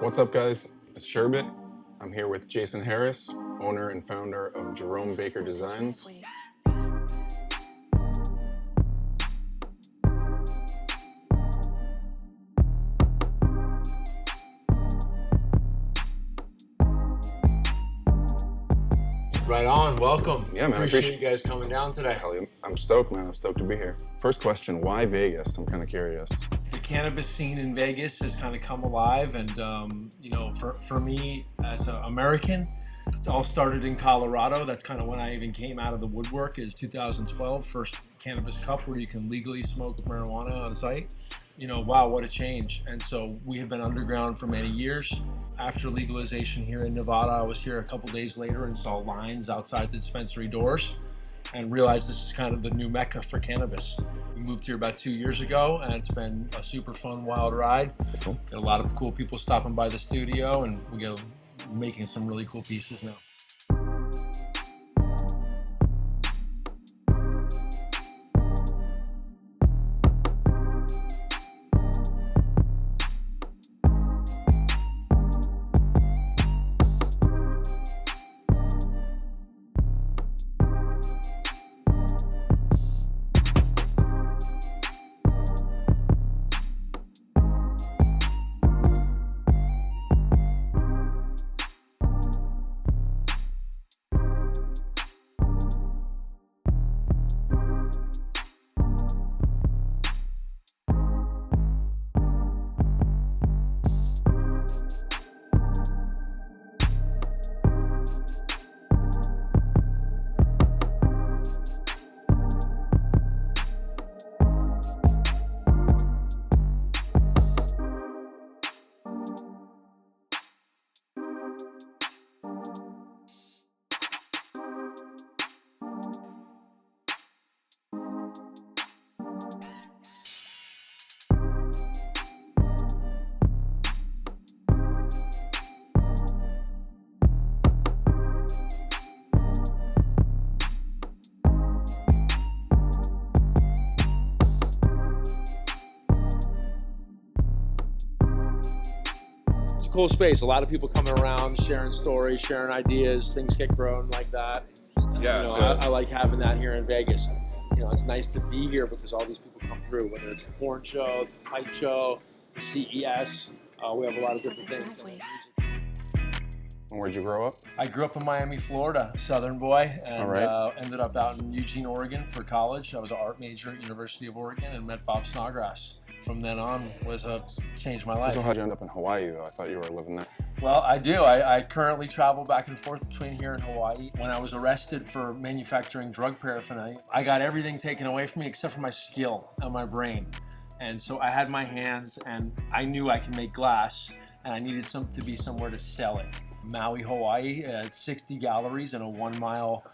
What's up, guys? It's Sherbet. I'm here with Jason Harris, owner and founder of Jerome Baker Designs. Right on, welcome. Yeah, man, Appreciate you guys coming down today. Hell yeah. I'm stoked, man. I'm stoked to be here. First question, why Vegas? I'm kind of curious. The cannabis scene in Vegas has kind of come alive, and for me as an American, it all started in Colorado. That's kind of when I even came out of the woodwork. Is 2012, first Cannabis Cup where you can legally smoke marijuana on site. Wow, what a change. And so we have been underground for many years. After legalization here in Nevada, I was here a couple days later and saw lines outside the dispensary doors and realized this is kind of the new mecca for cannabis. We moved here about 2 years ago, and it's been a super fun, wild ride. Cool. Got a lot of cool people stopping by the studio, and we get making some really cool pieces now. Cool space. A lot of people coming around, sharing stories, sharing ideas. Things get grown like that. Yeah, I like having that here in Vegas. It's nice to be here because all these people come through. Whether it's the Horn Show, the Pipe Show, the CES, we have a lot of different things. Where'd you grow up? I grew up in Miami, Florida, Southern boy, and All right. ended up out in Eugene, Oregon for college. I was an art major at University of Oregon and met Bob Snodgrass. From then on changed my life. So how'd you end up in Hawaii, though? I thought you were living there. Well, I do. I currently travel back and forth between here and Hawaii. When I was arrested for manufacturing drug paraphernalia, I got everything taken away from me except for my skill and my brain. And so I had my hands, and I knew I could make glass, and I needed to be somewhere to sell it. Maui, Hawaii, 60 galleries in a 1 mile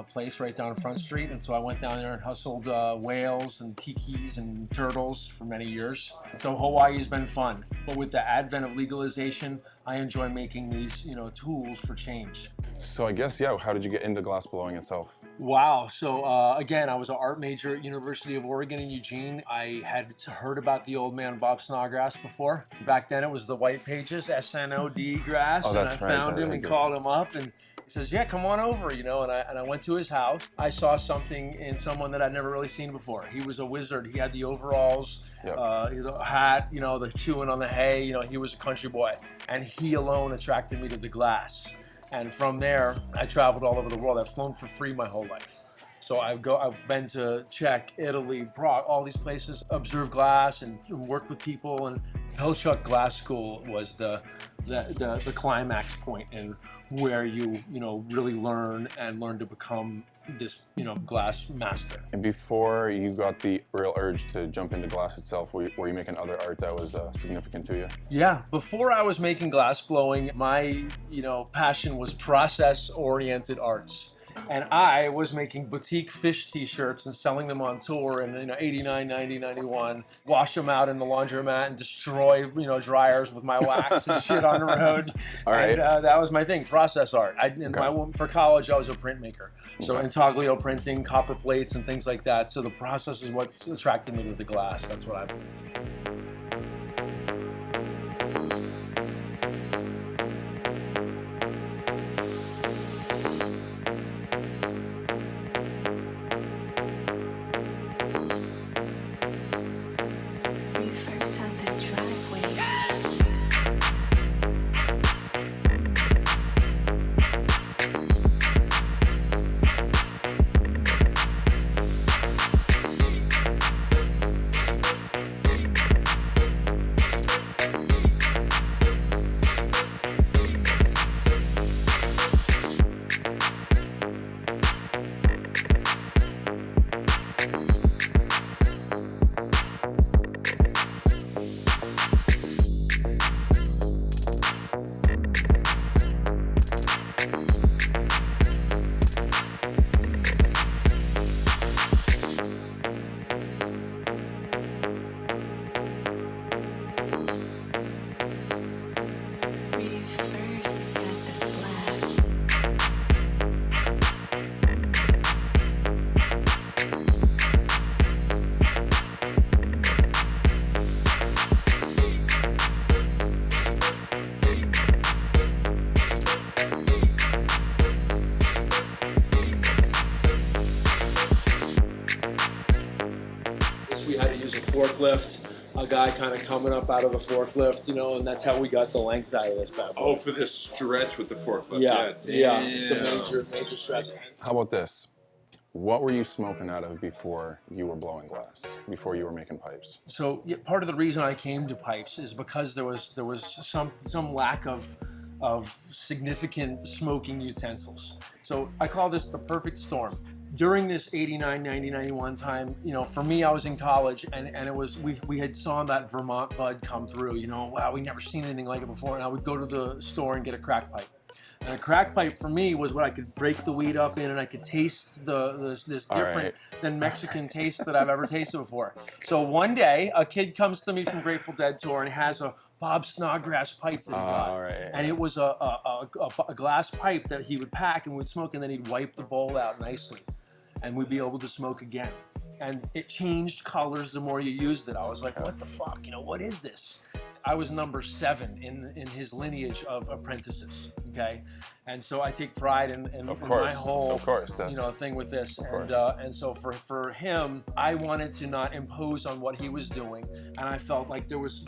place right down Front Street, and so I went down there and hustled whales and tikis and turtles for many years. So Hawaii's been fun, but with the advent of legalization, I enjoy making these, tools for change. So I guess, yeah, how did you get into glass blowing itself? Wow. So again, I was an art major at University of Oregon in Eugene. I had heard about the old man Bob Snodgrass before. Back then it was the white pages, SNOD grass. Oh, that's and I right. found him and called him up, and he says, yeah, come on over, and I went to his house. I saw something in someone that I'd never really seen before. He was a wizard. He had the overalls, Yep. The hat, the chewing on the hay. He was a country boy, and he alone attracted me to the glass. And from there, I traveled all over the world. I've flown for free my whole life. So I've been to Czech, Italy, Prague, all these places, observed glass and worked with people. And Pelchuk Glass School was the climax point in where you really learn to become this glass master. And before you got the real urge to jump into glass itself, were you making other art that was significant to you? Yeah, before I was making glass blowing, my passion was process-oriented arts. And I was making boutique fish t-shirts and selling them on tour in 89, 90, 91, wash them out in the laundromat and destroy dryers with my wax and shit on the road. All right. And that was my thing, process art. For college, I was a printmaker. So Okay. intaglio printing, copper plates and things like that. So the process is what attracted me to the glass. That's what I believe. you had to use a forklift. A guy kind of coming up out of the forklift, and that's how we got the length out of this bad boy. Oh, for this stretch with the forklift. Yeah, Damn. it's a major stress. How about this? What were you smoking out of before you were blowing glass? Before you were making pipes? So part of the reason I came to pipes is because there was some lack of significant smoking utensils. So I call this the perfect storm. During this 89, 90, 91 time, for me, I was in college and it was, we had saw that Vermont bud come through, wow, we never seen anything like it before. And I would go to the store and get a crack pipe. And a crack pipe for me was what I could break the weed up in, and I could taste this different than Mexican taste that I've ever tasted before. So one day, a kid comes to me from Grateful Dead tour and has a Bob Snodgrass pipe that he got. And it was a glass pipe that he would pack and would smoke, and then he'd wipe the bowl out nicely. And we'd be able to smoke again. And it changed colors the more you used it. I was like, what the fuck? what is this? I was number 7 in his lineage of apprentices, okay? And so I take pride in my whole thing with this. And so for him, I wanted to not impose on what he was doing, and I felt like there was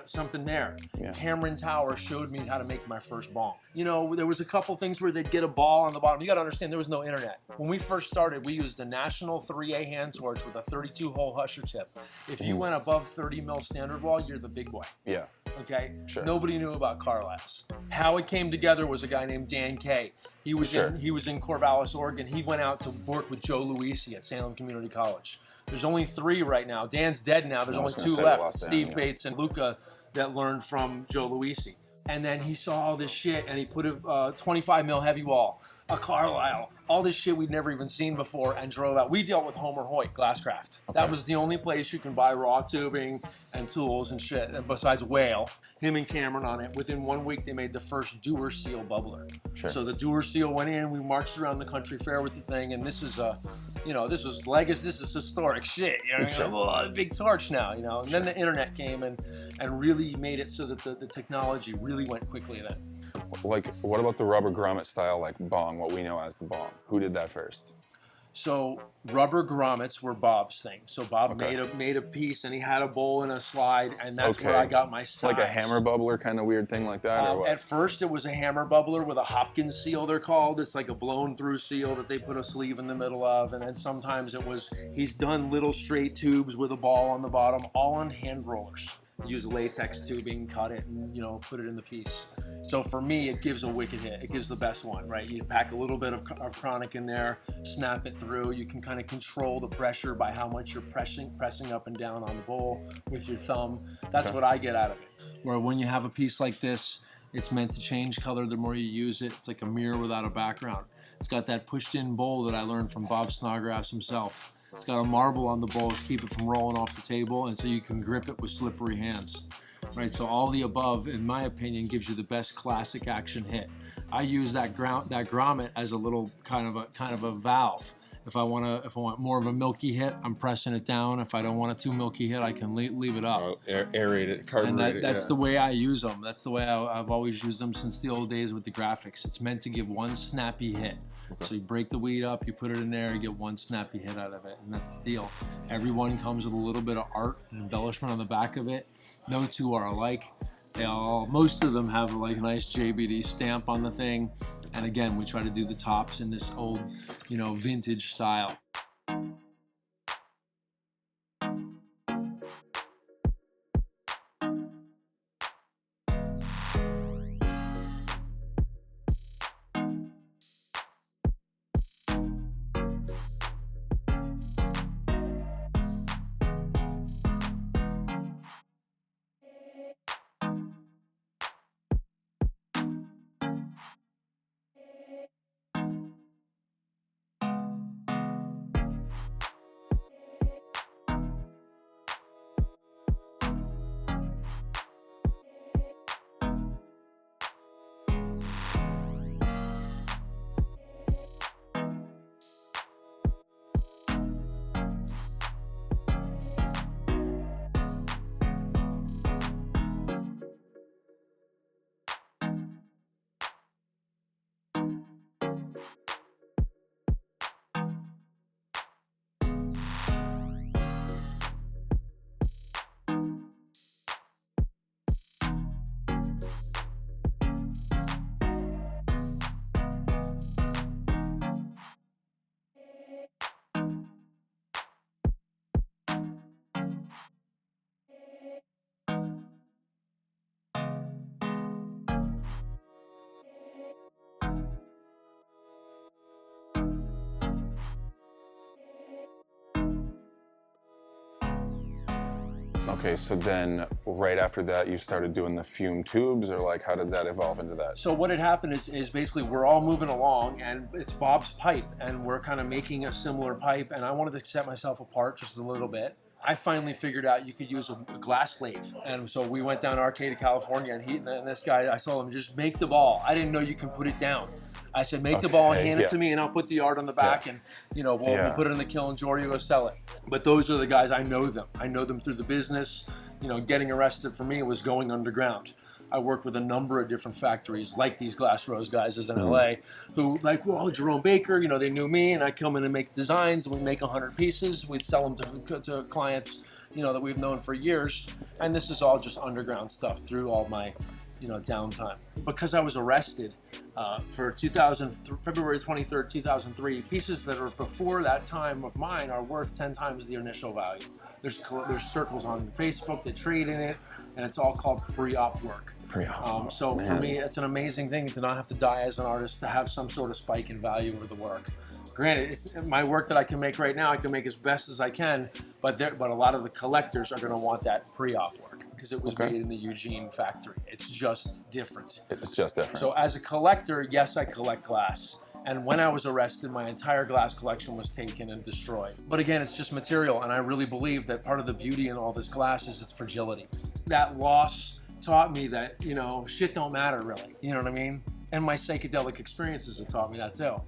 something there. Yeah. Cameron Tower showed me how to make my first bong. There was a couple things where they'd get a ball on the bottom. You got to understand, there was no internet. When we first started, we used the National 3A hand torch with a 32-hole husher tip. If you went above 30 mil standard wall, you're the big boy. Yeah. Okay? Sure. Nobody knew about Carlass. How it came together was a guy named Dan Kay. He was in Corvallis, Oregon. He went out to work with Joe Luisi at Salem Community College. There's only 3 right now. Dan's dead now. There's only 2 left. Steve Bates and Luca that learned from Joe Luisi. And then he saw all this shit, and he put a 25 mil heavy wall, a Carlisle, all this shit we'd never even seen before, and drove out. We dealt with Homer Hoyt, Glasscraft. Okay. That was the only place you can buy raw tubing and tools and shit, besides Whale. Him and Cameron on it. Within 1 week, they made the first Dewar Seal bubbler. Sure. So the Dewar Seal went in, we marched around the country fair with the thing, and this is this was legacy, this is historic shit. Oh, big torch now, And then the internet came and really made it so that the technology really went quickly then. Like, what about the rubber grommet style, like bong, what we know as the bong? Who did that first? So rubber grommets were Bob's thing. So Bob made a piece, and he had a bowl and a slide, and that's where I got my size. Like a hammer bubbler kind of weird thing like that, or what? At first, it was a hammer bubbler with a Hopkins seal, they're called. It's like a blown-through seal that they put a sleeve in the middle of, and then sometimes he's done little straight tubes with a ball on the bottom, all on hand rollers. Use latex tubing, cut it, and put it in the piece. So for me, it gives a wicked hit. It gives the best one, right? You pack a little bit of chronic in there, snap it through. You can kind of control the pressure by how much you're pressing up and down on the bowl with your thumb. That's what I get out of it. Where when you have a piece like this, it's meant to change color the more you use it. It's like a mirror without a background. It's got that pushed-in bowl that I learned from Bob Snodgrass himself. It's got a marble on the bowl to keep it from rolling off the table, and so you can grip it with slippery hands. Right, so all the above, in my opinion, gives you the best classic action hit. I use that grommet as a little kind of a valve. If I want more of a milky hit, I'm pressing it down. If I don't want a too milky hit, I can leave it up. Aerate it, carburate it. That's the way I use them. That's the way I've always used them since the old days with the graphics. It's meant to give one snappy hit. Okay. So you break the weed up, you put it in there, you get one snappy hit out of it, and that's the deal. Every one comes with a little bit of art and embellishment on the back of it. No 2 are alike. Most of them have like a nice JBD stamp on the thing. And again, we try to do the tops in this old, vintage style. Okay, so then right after that, you started doing the fume tubes, or like how did that evolve into that? So what had happened is basically we're all moving along, and it's Bob's pipe, and we're kind of making a similar pipe, and I wanted to set myself apart just a little bit. I finally figured out you could use a glass lathe, and so we went down to Arcata, California, and this guy, I told him, just make the ball. I didn't know you can put it down. I said, make the ball and hand it to me, and I'll put the art on the back, and we'll put it in the kiln. Jordy will go sell it. But those are the guys, I know them. I know them through the business. Getting arrested for me was going underground. I worked with a number of different factories, like these Glass Rose guys is in LA, who like, well, Jerome Baker, they knew me, and I come in and make designs, and we make 100 pieces. We'd sell them to clients, that we've known for years. And this is all just underground stuff through all my, downtime. Because I was arrested for February 23rd, 2003, pieces that are before that time of mine are worth 10 times the initial value. There's circles on Facebook that trade in it, and it's all called pre-op work. So for me, it's an amazing thing to not have to die as an artist, to have some sort of spike in value of the work. Granted, it's my work that I can make right now, I can make as best as I can, but a lot of the collectors are going to want that pre-op work because it was made in the Eugene factory. It's just different. It's just different. So as a collector, yes, I collect glass. And when I was arrested, my entire glass collection was taken and destroyed. But again, it's just material, and I really believe that part of the beauty in all this glass is its fragility. That loss taught me that, shit don't matter really. You know what I mean? And my psychedelic experiences have taught me that too.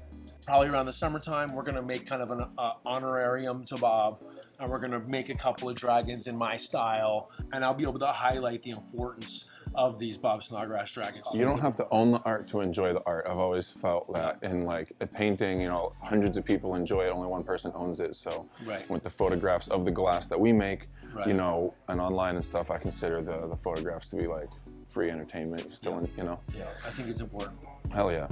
Probably around the summertime, we're gonna make kind of an honorarium to Bob, and we're gonna make a couple of dragons in my style, and I'll be able to highlight the importance of these Bob Snodgrass dragons. You don't have to own the art to enjoy the art. I've always felt that in like a painting, hundreds of people enjoy it, only one person owns it. So with the photographs of the glass that we make, and online and stuff, I consider the photographs to be like free entertainment. Still, Yeah, I think it's important. Hell yeah.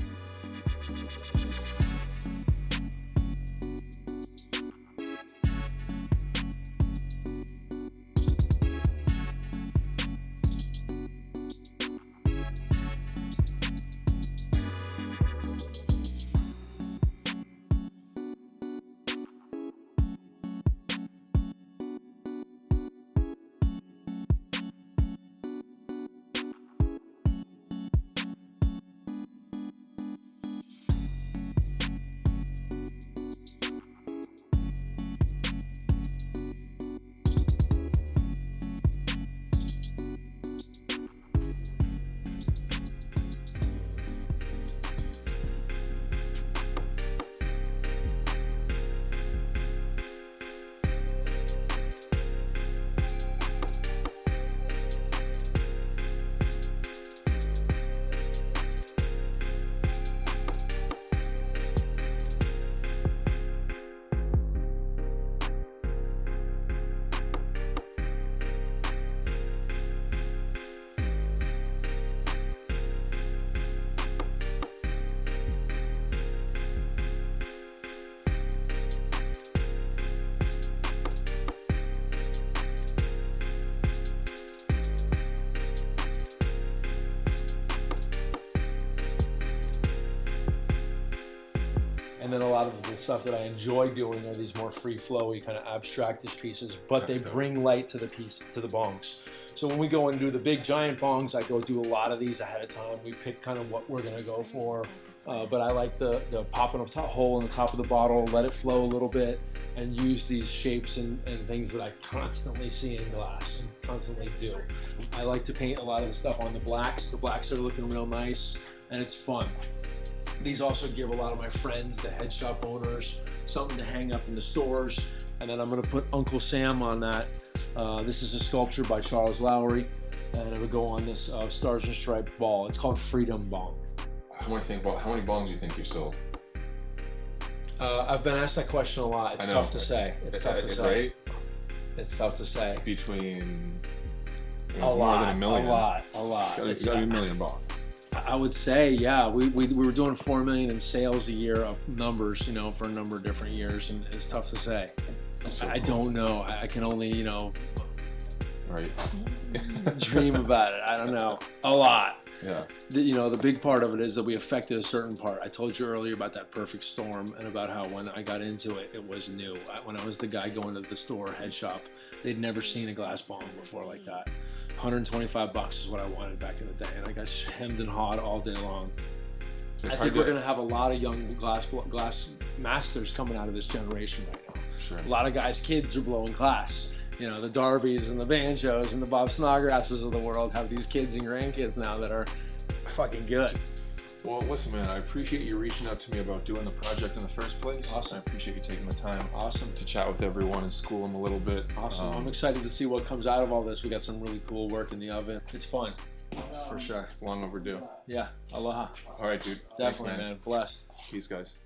And then a lot of the stuff that I enjoy doing are these more free flowy kind of abstractish pieces, but they bring light to the bongs. So when we go and do the big giant bongs, I go do a lot of these ahead of time. We pick kind of what we're gonna go for. But I like the popping a hole in the top of the bottle, let it flow a little bit, and use these shapes and things that I constantly see in glass and constantly do. I like to paint a lot of the stuff on the blacks. The blacks are looking real nice, and it's fun. These also give a lot of my friends, the head shop owners, something to hang up in the stores. And then I'm gonna put Uncle Sam on that. This is a sculpture by Charles Lowry, and it would go on this Stars and Stripes ball. It's called Freedom Bong. How many bongs do you think you sold? I've been asked that question a lot. It's tough to say. It's tough to say. Right? It's tough to say. Between more than a million. A lot. It's gotta be a million bongs. I would say, yeah, we were doing 4 million in sales a year of numbers, for a number of different years, and it's tough to say. So I don't know. I can only, right. dream about it. I don't know. A lot. Yeah. The big part of it is that we affected a certain part. I told you earlier about that perfect storm and about how when I got into it, it was new. When I was the guy going to the store, head shop, they'd never seen a glass bong before like that. $125 is what I wanted back in the day, and I got hemmed and hawed all day long. I think we're going to have a lot of young glass masters coming out of this generation right now. Sure. A lot of guys' kids are blowing glass. You know, the Darbys and the Banjos and the Bob Snodgrasses of the world have these kids and grandkids now that are fucking good. Well, listen, man, I appreciate you reaching out to me about doing the project in the first place. Awesome. I appreciate you taking the time. Awesome. To chat with everyone and school them a little bit. Awesome. I'm excited to see what comes out of all this. We got some really cool work in the oven. It's fun. For sure. Long overdue. Yeah. Aloha. All right, dude. Definitely, Thanks, man. Blessed. Peace, guys.